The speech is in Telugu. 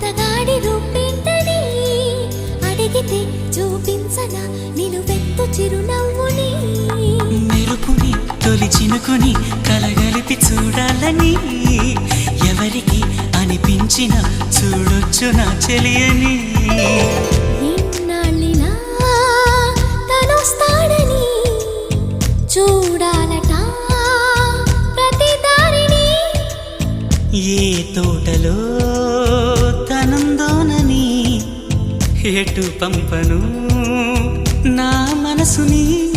అతగాడి రూపేంటని అడిగితే చూపించనా నిలువెత్తు చిరునవ్వుని. మెరుపుని తొలి చినుకుని కలగలిపి చూడాలని ఎవరికి అనిపించిన చూడొచ్చు నా చెలియని. ఇన్నాళ్ళిలా తనొస్తాడని చూడాలట ప్రతి దారిని. ఏ తోటలో తనందోనని ఎటు పంపను నా మనసుని.